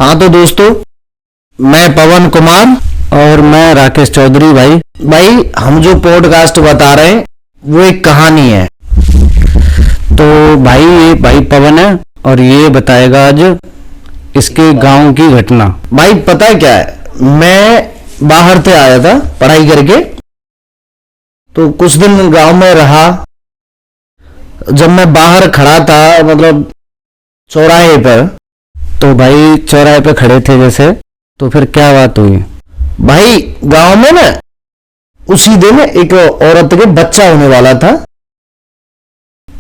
हाँ तो दोस्तों, मैं पवन कुमार और मैं राकेश चौधरी। भाई हम जो पॉडकास्ट बता रहे हैं वो एक कहानी है। तो भाई ये भाई पवन है और ये बताएगा आज इसके गांव की घटना। भाई पता है क्या है, मैं बाहर से आया था पढ़ाई करके, तो कुछ दिन गांव में रहा। जब मैं बाहर खड़ा था, मतलब चौराहे पर, तो भाई चौराहे पे खड़े थे जैसे, तो फिर क्या बात हुई? भाई गांव में ना उसी दिन एक औरत के बच्चा होने वाला था,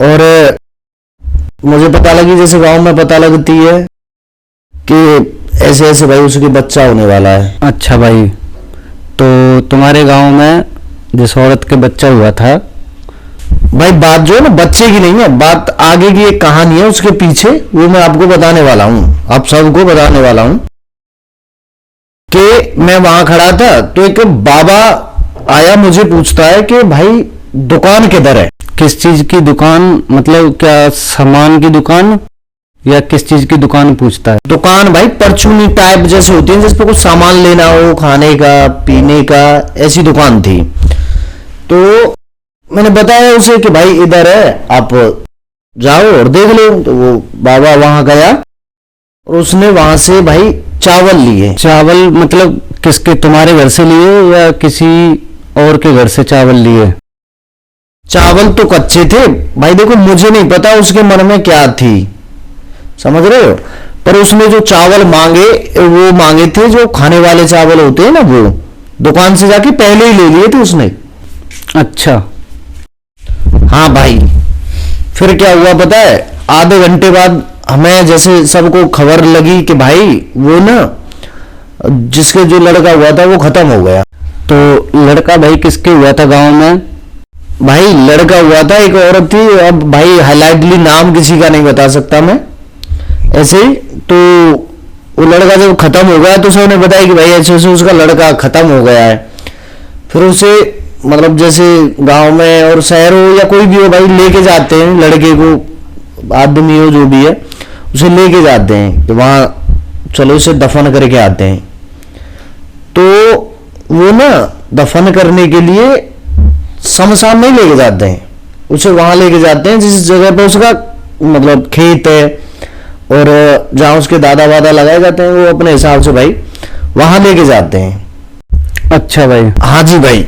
और मुझे पता लगी, जैसे गांव में पता लगती है कि ऐसे ऐसे भाई उसके बच्चा होने वाला है। अच्छा भाई, तो तुम्हारे गांव में जिस औरत के बच्चा हुआ था, भाई बात जो है ना बच्चे की नहीं है, बात आगे की एक कहानी है उसके पीछे, वो मैं आपको बताने वाला हूं, आप सबको बताने वाला हूं। कि मैं वहां खड़ा था तो एक बाबा आया, मुझे पूछता है कि भाई दुकान किधर है। किस चीज की दुकान? मतलब क्या सामान की दुकान या किस चीज की दुकान पूछता है? दुकान भाई परचूनी टाइप जैसे होती है, जिसपे कुछ सामान लेना हो, खाने का पीने का, ऐसी दुकान थी। तो मैंने बताया उसे कि भाई इधर है, आप जाओ और देख लो। तो वो बाबा वहां गया और उसने वहां से भाई चावल लिए। चावल मतलब किसके, तुम्हारे घर से लिए या किसी और के घर से चावल लिए? चावल तो कच्चे थे भाई, देखो मुझे नहीं पता उसके मन में क्या थी, समझ रहे हो, पर उसने जो चावल मांगे वो मांगे थे जो खाने वाले चावल होते हैं ना, वो दुकान से जाके पहले ही ले लिए थे उसने। अच्छा हाँ भाई, फिर क्या हुआ पता है, आधे घंटे बाद हमें जैसे सबको खबर लगी कि भाई वो ना जिसके जो लड़का हुआ था वो खत्म हो गया। तो लड़का भाई किसके हुआ था गांव में? भाई लड़का हुआ था, एक औरत थी, अब भाई हाईलाइटली नाम किसी का नहीं बता सकता मैं, ऐसे ही। तो वो लड़का जब खत्म हो गया तो सबने बताया कि भाई ऐसे ऐसे उसका लड़का खत्म हो गया है। फिर उसे मतलब जैसे गांव में और शहर हो या कोई भी हो भाई, लेके जाते हैं लड़के को, आदमी हो जो भी है, उसे लेके जाते हैं कि वहां चलो इसे दफन करके आते हैं। तो वो ना दफन करने के लिए शमशान नहीं लेके जाते हैं, उसे वहां लेके जाते हैं जिस जगह पर उसका मतलब खेत है और जहां उसके दादा वादा लगाए जाते हैं, वो अपने हिसाब से भाई वहां लेके जाते हैं। अच्छा भाई। हाँ जी भाई।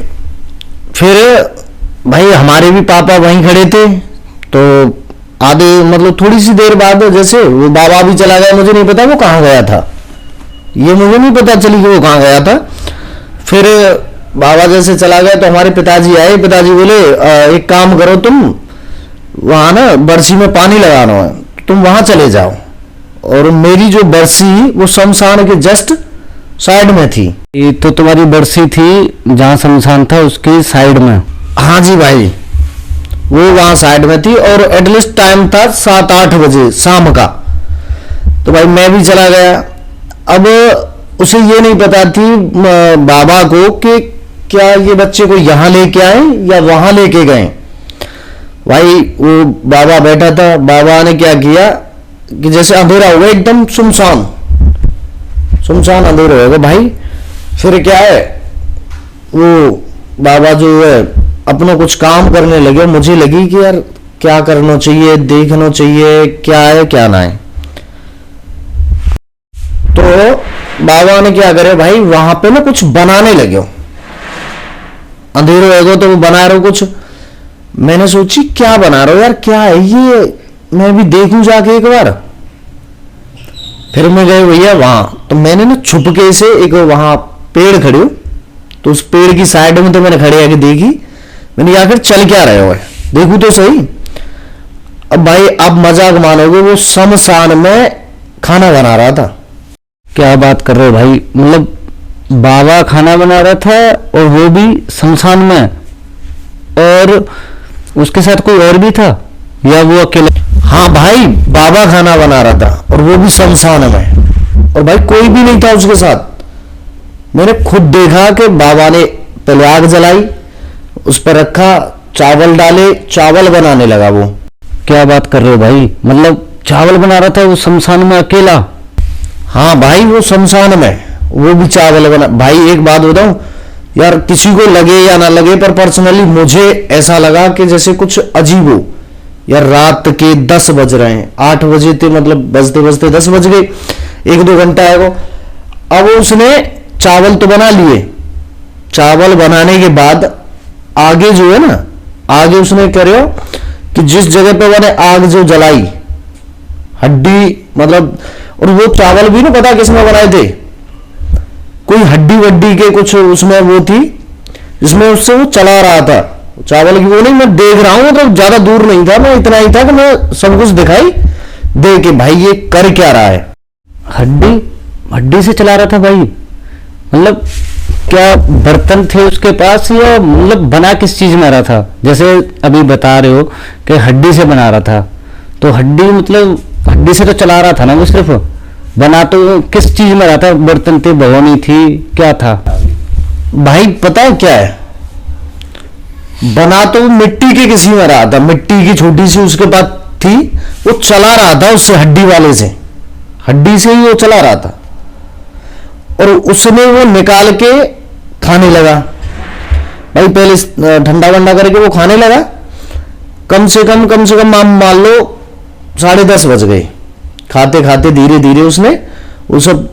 फिर भाई हमारे भी पापा वहीं खड़े थे, तो आधे मतलब थोड़ी सी देर बाद जैसे वो बाबा भी चला गया, मुझे नहीं पता वो कहाँ गया था, ये मुझे नहीं पता चली कि वो कहाँ गया था। फिर बाबा जैसे चला गया तो हमारे पिताजी आए, पिताजी बोले एक काम करो, तुम वहां ना बरसी में पानी लगाना है, तुम वहां चले जाओ। और मेरी जो बरसी वो शमशान के जस्ट साइड में थी। ये तो तुम्हारी बरसी थी जहाँ शमशान था उसकी साइड में? हाँ जी भाई, वो वहां साइड में थी और एटलीस्ट टाइम था 7-8 बजे शाम का। तो भाई मैं भी चला गया। अब उसे ये नहीं पता थी बाबा को कि क्या ये बच्चे को यहाँ लेके आए या वहां लेके गए। भाई वो बाबा बैठा था, बाबा ने क्या किया कि जैसे अंधेरा हो गया, एकदम सुनसान सुनसान अंधेरा हो गया भाई। फिर क्या है, वो बाबा जो है अपना कुछ काम करने लगे, मुझे लगी कि यार क्या करना चाहिए, देखना चाहिए क्या है क्या ना है। तो बाबा ने क्या करे भाई, वहां पे ना कुछ बनाने लगे, अंधेरे होगा तो वो बना रहे हो कुछ। मैंने सोची क्या बना रहे हो यार, क्या है ये, मैं भी देखूं जाके एक बार। फिर मैं गए भैया वहां, तो मैंने ना छुपके से एक वहां पेड़ खड़े हो, तो उस पेड़ की साइड में तो मैंने खड़े आके देखी, मैंने आखिर चल क्या रहे हो देखूं तो सही। अब भाई आप मजाक मानोगे, वो शमशान में खाना बना रहा था। क्या बात कर रहे हो भाई, मतलब बाबा खाना बना रहा था और वो भी शमशान में, और उसके साथ कोई और भी था या वो अकेले? हाँ भाई, बाबा खाना बना रहा था और वो भी शमशान में, और भाई कोई भी नहीं था उसके साथ। मैंने खुद देखा कि बाबा ने पहले आग जलाई, उस पर रखा, चावल डाले, चावल बनाने लगा वो। क्या बात कर रहे हो भाई, मतलब चावल बना रहा था वो शमशान में अकेला? हाँ भाई, वो शमशान में वो भी चावल बना। भाई एक बात बताऊं यार, किसी को लगे या ना लगे, पर पर्सनली मुझे ऐसा लगा कि जैसे कुछ अजीब हो यार। रात के 10 बज रहे हैं, 8 बजे थे, मतलब बजते बजते 10 बज गए, 1-2 घंटा है वो। अब उसने चावल तो बना लिए, चावल बनाने के बाद आगे जो है ना, आगे उसने करो कि जिस जगह पे मैंने आग जो जलाई, हड्डी मतलब, और वो चावल भी ना पता किसमें बनाए थे, कोई हड्डी वड्डी के कुछ उसमें वो थी, जिसमें उससे वो चला रहा था चावल की। वो नहीं, मैं देख रहा हूं, तो ज्यादा दूर नहीं था, मैं इतना ही था कि मैं सब कुछ दिखाई दे के भाई ये कर क्या रहा है। हड्डी हड्डी से चला रहा था भाई? मतलब क्या बर्तन थे उसके पास, या मतलब बना किस चीज में रहा था? जैसे अभी बता रहे हो कि हड्डी से बना रहा था, तो हड्डी मतलब हड्डी से तो चला रहा था ना वो, सिर्फ बना तो किस चीज में रहा था? बर्तन थे, भगोनी थी, क्या था? भाई पता है क्या है, बना तो मिट्टी के किसी में रहा था, मिट्टी की छोटी सी उसके पास थी, वो चला रहा था उससे, हड्डी वाले से, हड्डी से ही वो चला रहा था। और उसने वो निकाल के खाने लगा भाई, पहले ठंडा वंडा करके वो खाने लगा। कम से कम आप मान लो 10:30 बज गए, खाते खाते धीरे धीरे उसने वो सब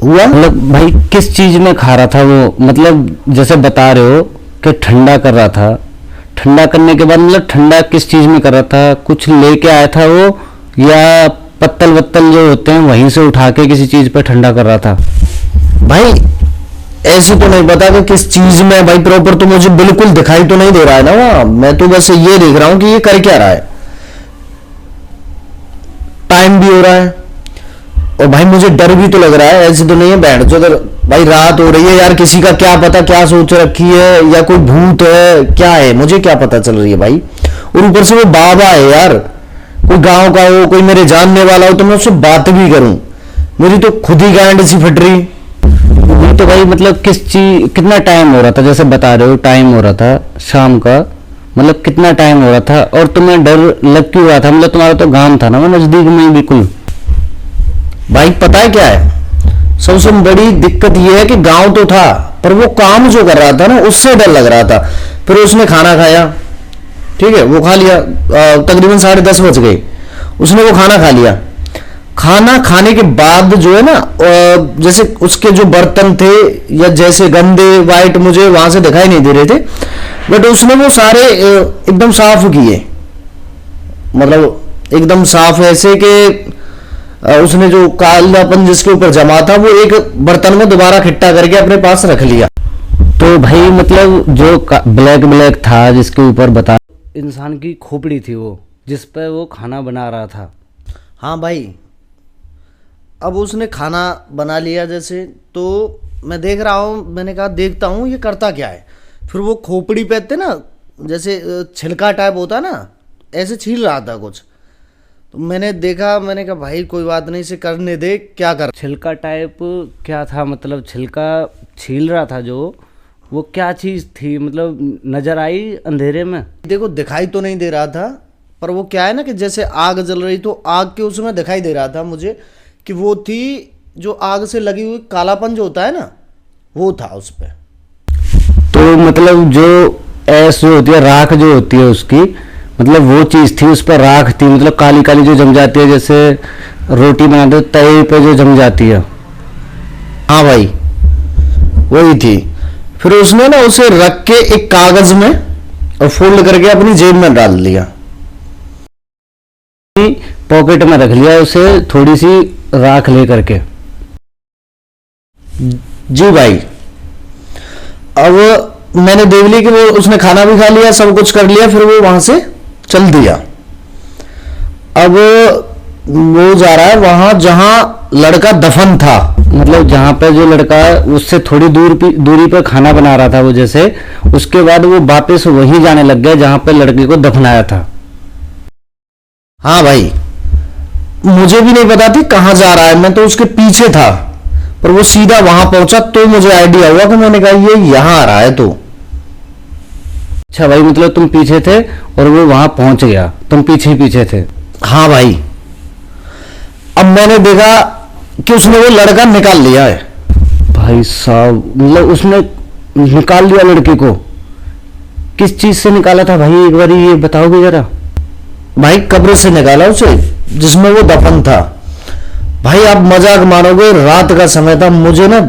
हुआ। मतलब भाई किस चीज में खा रहा था वो? मतलब जैसे बता रहे हो कि ठंडा कर रहा था, ठंडा करने के बाद मतलब ठंडा किस चीज में कर रहा था? कुछ लेके आया था वो, या पत्तल वत्तल जो होते हैं वहीं से उठा के किसी चीज पे ठंडा कर रहा था? भाई ऐसे तो नहीं पता कि किस चीज में भाई प्रॉपर, तो मुझे बिल्कुल दिखाई तो नहीं दे रहा है ना वहां, मैं तो बस ये देख रहा हूं कि ये कर क्या रहा है। टाइम भी हो रहा है और भाई मुझे डर भी तो लग रहा है, ऐसे तो नहीं है बैठ जो अगर भाई रात हो रही है यार, किसी का क्या पता क्या सोच रखी है, या कोई भूत है क्या है, मुझे क्या पता चल रही है भाई। और ऊपर से वो बाबा है यार, कोई गांव का हो, कोई मेरे जानने वाला हो, तो मैं उससे बात भी करूं, मेरी तो खुद ही गांड सी फट रही। नहीं तो भाई मतलब किस चीज, कितना टाइम हो रहा था? जैसे बता रहे हो टाइम हो रहा था शाम का, मतलब कितना टाइम हो रहा था? और तुम्हें डर लग क्यों रहा था? मतलब तुम्हारा तो गांव था ना, वो नजदीक में ही बिल्कुल। भाई पता है क्या है, सबसे बड़ी दिक्कत यह है कि गांव तो था, पर वो काम जो कर रहा था ना उससे डर लग रहा था। फिर उसने खाना खाया, ठीक है, वो खा लिया, तकरीबन 10:30 बज गए, उसने वो खाना खा लिया। खाना खाने के बाद जो है ना, जैसे उसके जो बर्तन थे या जैसे गंदे वाइट मुझे वहां से दिखाई नहीं दे रहे थे, बट उसने वो सारे एकदम साफ किए, मतलब एकदम साफ ऐसे कि उसने जो कालापन जिसके ऊपर जमा था वो एक बर्तन में दोबारा इकट्ठा करके अपने पास रख लिया। तो भाई मतलब जो ब्लैक ब्लैक था जिसके ऊपर बता, इंसान की खोपड़ी थी वो, जिस पे वो खाना बना रहा था। हाँ भाई, अब उसने खाना बना लिया जैसे, तो मैं देख रहा हूँ, मैंने कहा देखता हूँ ये करता क्या है। फिर वो खोपड़ी पे थे ना, जैसे छिलका टाइप होता है ना, ऐसे छील रहा था कुछ, तो मैंने देखा, मैंने कहा भाई कोई बात नहीं, इसे करने दे, क्या कर। छिलका टाइप क्या था? मतलब छिलका छील रहा था जो, वो क्या चीज़ थी? मतलब नजर आई अंधेरे में? देखो दिखाई तो नहीं दे रहा था, पर वो क्या है ना कि जैसे आग जल रही, तो आग के उसमें दिखाई दे रहा था मुझे कि वो थी जो आग से लगी हुई कालापन जो होता है ना, वो था उस पर। तो मतलब जो ऐस जो होती है, राख जो होती है उसकी, मतलब वो चीज़ थी, उस पर राख थी, मतलब काली काली जो जम जाती है, जैसे रोटी बनाते हो तवे पे जो जम जाती है। हाँ भाई वही थी। फिर उसने ना उसे रख के एक कागज में और फोल्ड करके अपनी जेब में डाल दिया, पॉकेट में रख लिया उसे, थोड़ी सी राख ले करके। जी भाई, अब मैंने देख ली कि वो उसने खाना भी खा लिया, सब कुछ कर लिया, फिर वो वहां से चल दिया। अब वो जा रहा है वहां जहां लड़का दफन था, मतलब जहाँ पे जो लड़का उससे थोड़ी दूरी पर खाना बना रहा था वो, जैसे उसके बाद वो वापस वहीं जाने लग गया जहाँ पे लड़के को दफनाया था। हाँ भाई, मुझे भी नहीं पता थी कहाँ जा रहा है, मैं तो उसके पीछे था, पर वो सीधा वहां पहुंचा तो मुझे आइडिया हुआ कि मैंने कहा ये यहां आ रहा है। तो अच्छा भाई, मतलब तुम पीछे थे और वो वहां पहुंच गया, तुम पीछे पीछे थे? हाँ भाई, अब मैंने देखा कि उसने वो लड़का निकाल लिया है। भाई साहब मतलब उसने निकाल लिया लड़के को? किस चीज से निकाला था भाई, एक बार ये बताओगे जरा? भाई कब्र से निकाला उसे जिसमें वो दफन था। भाई आप मजाक मानोगे, रात का समय था, मुझे ना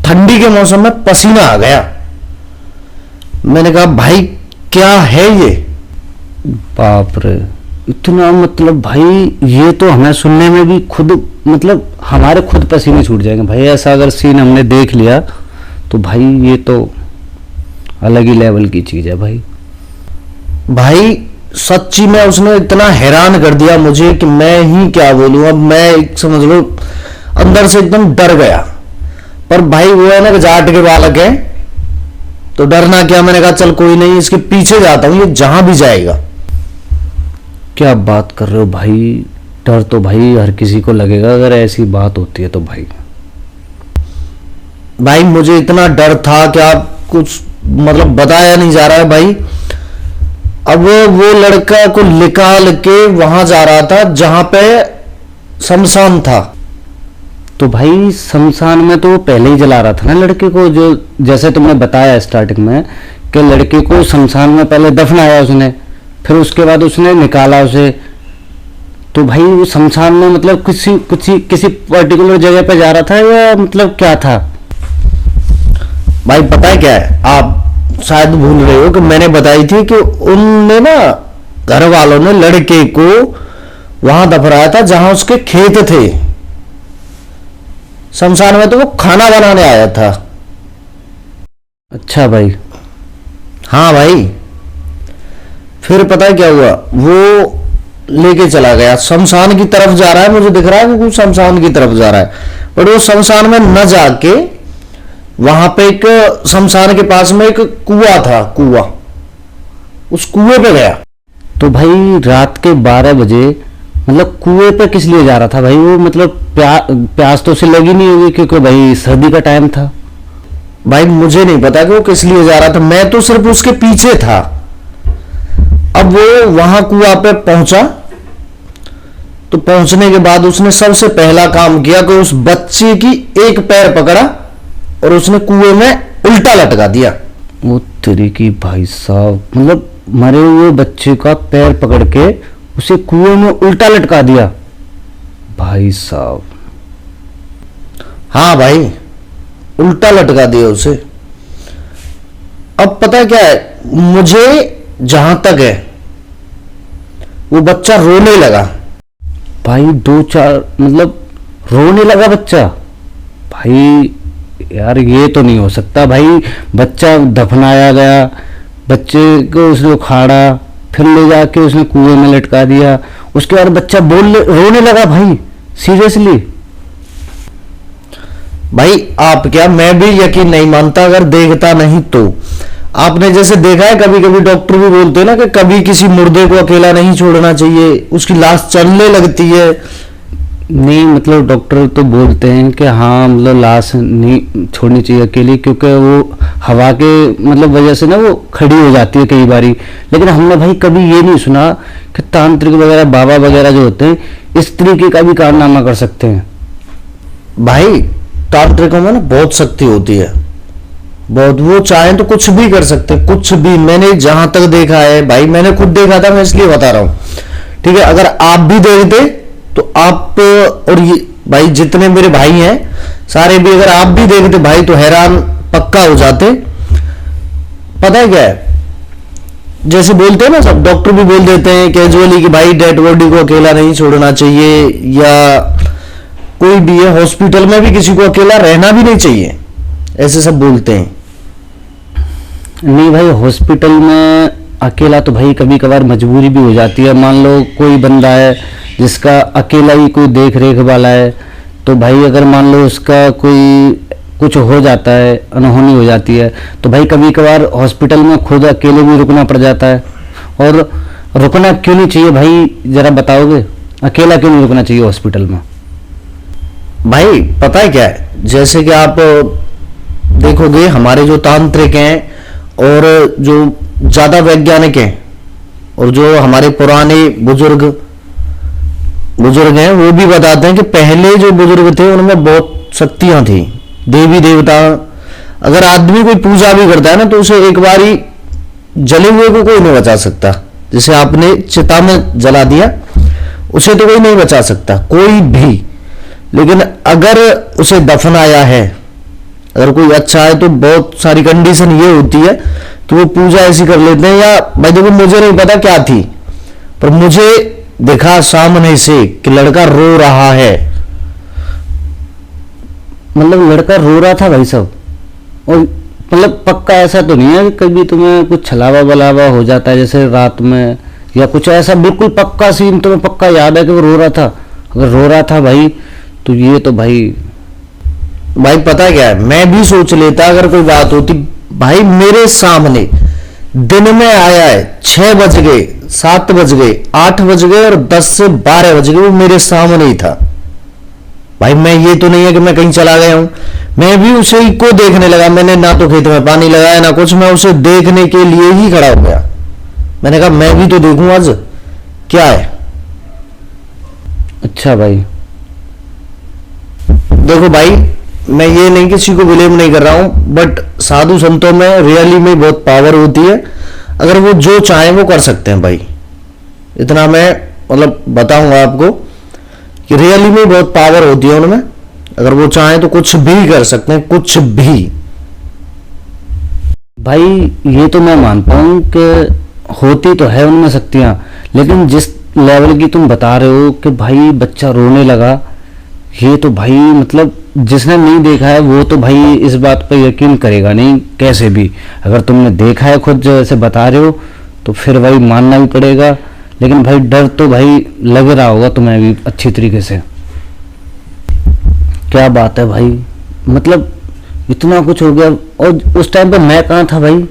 ठंडी के मौसम में पसीना आ गया। मैंने कहा भाई क्या है ये। बाप रे, इतना मतलब भाई ये तो हमें सुनने में भी खुद मतलब हमारे खुद पसीने छूट जाएंगे भाई। ऐसा अगर सीन हमने देख लिया तो भाई ये तो अलग ही लेवल की चीज है भाई। भाई सच्ची में उसने इतना हैरान कर दिया मुझे कि मैं ही क्या बोलूं। अब मैं समझ लो अंदर से एकदम डर गया। पर भाई वो है ना कि जाट के बालक है तो डरना क्या। मैंने कहा चल कोई नहीं, इसके पीछे जाता हूं, ये जहां भी जाएगा। क्या बात कर रहे हो भाई, डर तो भाई हर किसी को लगेगा अगर ऐसी बात होती है तो भाई। भाई मुझे इतना डर था कि आप कुछ मतलब बताया नहीं जा रहा है भाई। अब वो लड़का को निकाल के वहां जा रहा था जहां पे शमशान था। तो भाई शमशान में तो वो पहले ही जला रहा था ना लड़के को, जो जैसे तुमने बताया स्टार्टिंग में कि लड़के को शमशान में पहले दफनाया उसने, फिर उसके बाद उसने निकाला उसे। तो भाई वो शमशान में मतलब किसी पर्टिकुलर जगह पे जा रहा था या मतलब क्या था? भाई पता है क्या है, आप शायद भूल रहे हो कि मैंने बताई थी कि उनने ना घर वालों ने लड़के को वहां दफनाया था जहां उसके खेत थे। शमशान में तो वो खाना बनाने आया था। अच्छा भाई। हाँ भाई, फिर पता है क्या हुआ, वो लेके चला गया शमशान की तरफ जा रहा है। मुझे दिख रहा है कि कुछ शमशान की तरफ जा रहा है, पर वो शमशान में न जाके वहां पे एक शमशान के पास में एक कुआं था, कुआं, उस कुएं पे गया। तो भाई रात के 12 बजे मतलब कुएं पे किस लिए जा रहा था भाई वो? मतलब प्यास तो उसे लगी नहीं होगी क्योंकि भाई सर्दी का टाइम था। भाई मुझे नहीं पता कि वो किस लिए जा रहा था, मैं तो सिर्फ उसके पीछे था। अब वो वहां कुआं पे पहुंचा तो पहुंचने के बाद उसने सबसे पहला काम किया कि उस बच्चे की एक पैर पकड़ा और उसने कुएं में उल्टा लटका दिया। वो तेरी की भाई साहब, मतलब मरे हुए बच्चे का पैर पकड़ के उसे कुएं में उल्टा लटका दिया भाई साहब। हाँ भाई, उल्टा लटका दिया उसे। अब पता है क्या है, मुझे जहां तक है वो बच्चा रोने लगा। भाई 2-4 मतलब रोने लगा बच्चा? भाई यार ये तो नहीं हो सकता भाई। बच्चा दफनाया गया, बच्चे को उसने उखाड़ा, फिर ले जाके उसने कुएं में लटका दिया, उसके बाद बच्चा रोने लगा भाई, सीरियसली? भाई आप क्या, मैं भी यकीन नहीं मानता अगर देखता नहीं तो। आपने जैसे देखा है कभी कभी डॉक्टर भी बोलते हैं ना कि कभी किसी मुर्दे को अकेला नहीं छोड़ना चाहिए, उसकी लाश चलने लगती है। नहीं मतलब डॉक्टर तो बोलते हैं कि हाँ मतलब लाश नहीं छोड़नी चाहिए अकेली, क्योंकि वो हवा के मतलब वजह से ना वो खड़ी हो जाती है कई बारी। लेकिन हमने भाई कभी ये नहीं सुना कि तांत्रिक वगैरह बाबा वगैरह जो होते हैं इस तरीके का भी कारनामा कर सकते हैं। भाई तांत्रिकों में ना बहुत शक्ति होती है, बहुत। वो चाहें तो कुछ भी कर सकते, कुछ भी। मैंने जहां तक देखा है भाई, मैंने खुद देखा था, मैं इसलिए बता रहा हूं, ठीक है। अगर आप भी देखते तो आप और ये भाई जितने मेरे भाई हैं सारे भी, अगर आप भी देखते भाई तो हैरान पक्का हो जाते। पता है क्या है, जैसे बोलते हैं ना सब डॉक्टर भी बोल देते हैं कैजुअली कि भाई डेड बॉडी को अकेला नहीं छोड़ना चाहिए, या कोई भी है हॉस्पिटल में भी किसी को अकेला रहना भी नहीं चाहिए, ऐसे सब बोलते हैं। नहीं भाई हॉस्पिटल में अकेला तो भाई कभी कभार मजबूरी भी हो जाती है। मान लो कोई बंदा है जिसका अकेला ही कोई देख रेख वाला है, तो भाई अगर मान लो उसका कोई कुछ हो जाता है, अनहोनी हो जाती है, तो भाई कभी कभार हॉस्पिटल में खुद अकेले भी रुकना पड़ जाता है। और रुकना क्यों नहीं चाहिए भाई, जरा बताओगे? अकेला क्यों नहीं रुकना चाहिए हॉस्पिटल में? भाई पता है क्या है, जैसे कि आप देखोगे हमारे जो तांत्रिक हैं और जो ज्यादा वैज्ञानिक हैं और जो हमारे पुराने बुजुर्ग बुजुर्ग हैं वो भी बताते हैं कि पहले जो बुजुर्ग थे उनमें बहुत शक्तियां थी, देवी देवता। अगर आदमी कोई पूजा भी करता है ना तो उसे एक बारी जले हुए को कोई नहीं बचा सकता। जैसे आपने चिता में जला दिया, उसे तो कोई नहीं बचा सकता, कोई भी। लेकिन अगर उसे दफनाया है, अगर कोई अच्छा है, तो बहुत सारी कंडीशन ये होती है कि वो पूजा ऐसी कर लेते हैं। या भाई देखो, मुझे नहीं पता क्या थी, पर मुझे देखा सामने से कि लड़का रो रहा है। मतलब लड़का रो रहा था भाई साहब? और मतलब पक्का ऐसा तो नहीं है कि कभी तुम्हें कुछ छलावा बलावा हो जाता है जैसे रात में, या कुछ ऐसा बिल्कुल पक्का सीन तुम्हें पक्का याद है कि वो रो रहा था? अगर रो रहा था भाई तो ये तो भाई पता क्या है, मैं भी सोच लेता अगर कोई बात होती। भाई मेरे सामने दिन में आया है, 6 बज गए, 7 बज गए, 8 बज गए और 10 से 12 बज गए, वो मेरे सामने ही था। भाई मैं ये तो नहीं है कि मैं कहीं चला गया हूं, मैं भी उसे ही को देखने लगा। मैंने ना तो खेत में पानी लगाया ना कुछ, मैं उसे देखने के लिए ही खड़ा हो गया। मैंने कहा मैं भी तो देखूं आज क्या है। अच्छा भाई, देखो भाई, मैं ये नहीं किसी को ब्लेम नहीं कर रहा हूं, बट साधु संतों में रियली में बहुत पावर होती है। अगर वो जो चाहे वो कर सकते हैं भाई, इतना मैं मतलब बताऊंगा आपको कि रियली में बहुत पावर होती है उनमें। अगर वो चाहे तो कुछ भी कर सकते हैं, कुछ भी। भाई ये तो मैं मानता हूँ कि होती तो है उनमें शक्तियाँ, लेकिन जिस लेवल की तुम बता रहे हो कि भाई बच्चा रोने लगा, ये तो भाई मतलब जिसने नहीं देखा है वो तो भाई इस बात पर यकीन करेगा नहीं कैसे भी। अगर तुमने देखा है खुद जो ऐसे बता रहे हो तो फिर भाई मानना भी पड़ेगा। लेकिन भाई डर तो भाई लग रहा होगा तुम्हें भी अच्छी तरीके से। क्या बात है भाई, मतलब इतना कुछ हो गया। और उस टाइम पे मैं कहाँ था भाई?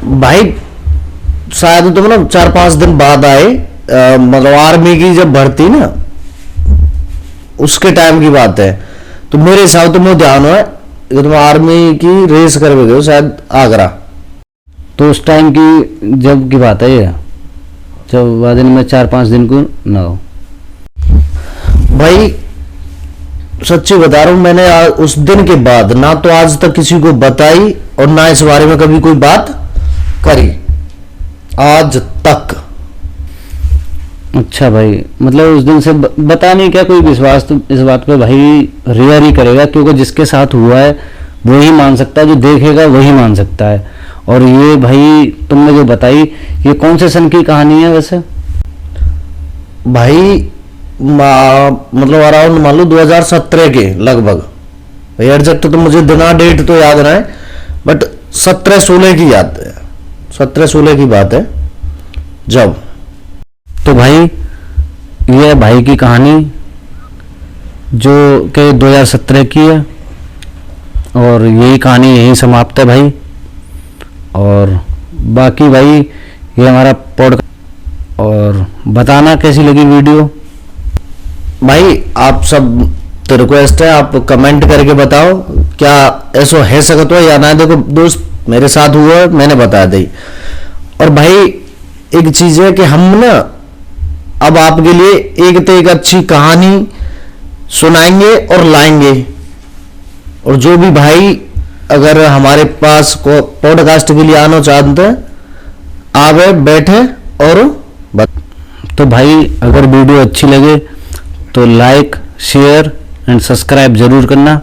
भाई शायद तो मतलब 4-5 दिन बाद आए, मतलब आर्मी की जब भर्ती ना, उसके टाइम की बात है। तो मेरे हिसाब तो मुझे ध्यान है कि तुम आर्मी की रेस कर गए हो शायद आगरा। तो उस टाइम की जब की बात है ये, जब दिन में 4-5 दिन को ना हो। भाई सच्ची बता रहा हूं, मैंने उस दिन के बाद ना तो आज तक किसी को बताई और ना इस बारे में कभी कोई बात करी आज तक। अच्छा भाई, मतलब उस दिन से बता नहीं क्या कोई विश्वास तो इस बात पे भाई रेयर ही करेगा, क्योंकि जिसके साथ हुआ है वो ही मान सकता है, जो देखेगा वही मान सकता है। और ये भाई तुमने जो बताई, ये कौन से सन की कहानी है वैसे? भाई मतलब अराउंड मान लो 2017 के लगभग। भाई एग्जैक्ट तो मुझे दिना डेट तो याद ना है, बट 17-16 की याद है, 17-16 की बात है जब। तो भाई ये भाई की कहानी जो कि 2017 की है, और यही कहानी यहीं समाप्त है भाई। और बाकी भाई ये हमारा पॉडकास्ट, और बताना कैसी लगी वीडियो। भाई आप सब तो रिक्वेस्ट है, आप कमेंट करके बताओ क्या ऐसा है सकता है या ना। देखो दोस्त, मेरे साथ हुआ, मैंने बता दी। और भाई एक चीज है कि हम ना अब आपके लिए एक अच्छी कहानी सुनाएंगे और लाएंगे। और जो भी भाई अगर हमारे पास को पॉडकास्ट के लिए आना चाहते हैं, आवे बैठे और तो भाई अगर वीडियो अच्छी लगे तो लाइक, शेयर एंड सब्सक्राइब जरूर करना।